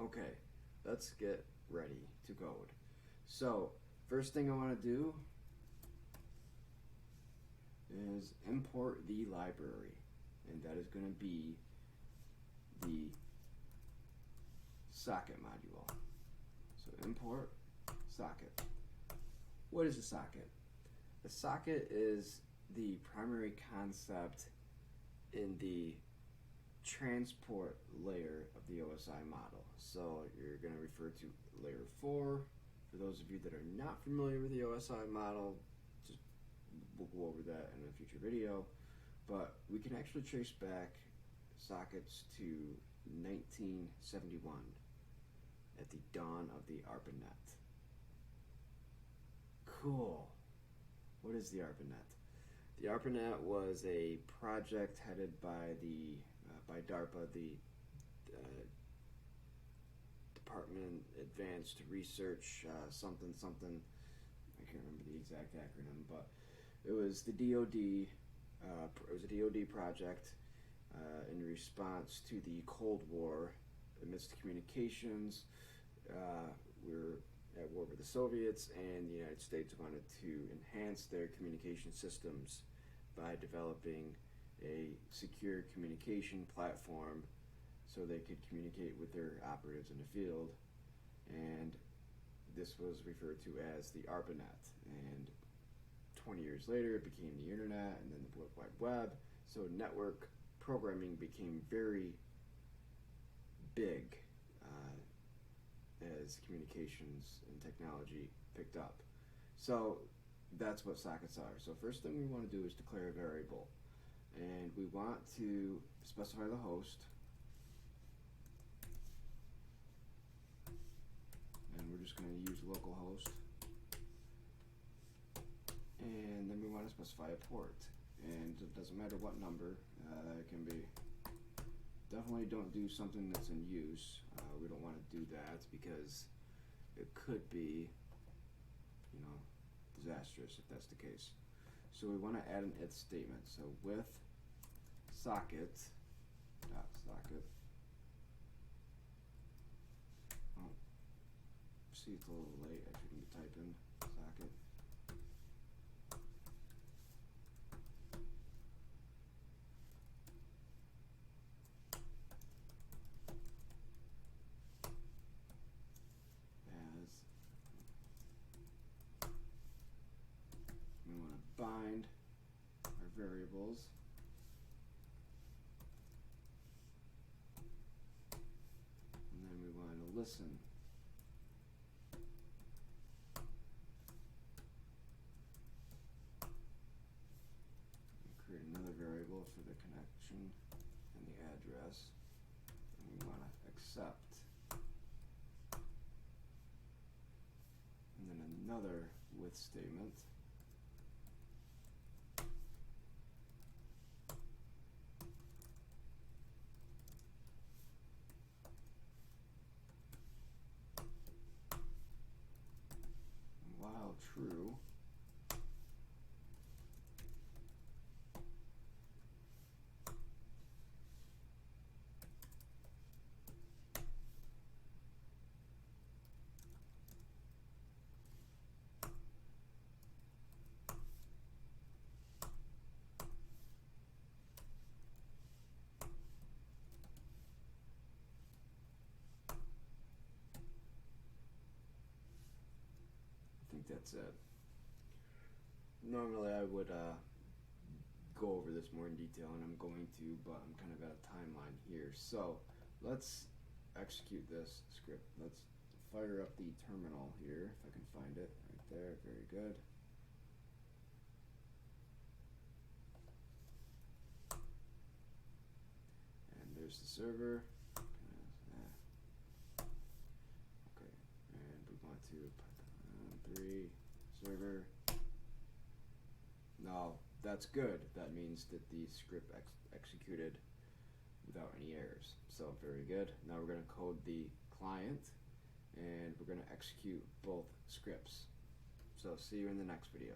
Okay, let's get ready to code. So, first thing I want to do is import the library, and that is going to be the socket module. So import socket. What is a socket? A socket is the primary concept in the transport layer of the OSI model. So you're going to refer to layer 4. For those of you that are not familiar with the OSI model, just we'll go over that in a future video. But we can actually trace back sockets to 1971 at the dawn of the ARPANET. Cool. What is the ARPANET? The ARPANET was a project headed by by DARPA, the Department Advanced Research something. I can't remember the exact acronym, but it was the DoD. It was a DoD project in response to the Cold War. Amidst communications, we were at war with the Soviets, and the United States wanted to enhance their communication systems by developing a secure communication platform so they could communicate with their operatives in the field. And this was referred to as the ARPANET. And 20 years later, it became the internet and then the World Wide Web. So network programming became very big as communications and technology picked up. So that's what sockets are. So first thing we want to do is declare a variable, and we want to specify the host, and we're just going to use localhost, and then we want to specify a port, and it doesn't matter what number. It can be, definitely don't do something that's in use. We don't want to do that because it could be, disastrous if that's the case. So we want to add an if statement. So with socket dot socket. Oh, see, it's a little late. I shouldn't be typing socket. Bind our variables, and then we want to listen. Create another variable for the connection and the address, and we want to accept, and then another with statement. True. I think that's it. Normally I would go over this more in detail, and I'm going to, but I'm kind of at a timeline here. So let's execute this script. Let's fire up the terminal here, if I can find it. Right there, very good. And there's the server. Okay, and we want to put 3 server. No, that's good. That means that the script executed without any errors. So very good. Now we're going to code the client, and we're going to execute both scripts. So see you in the next video.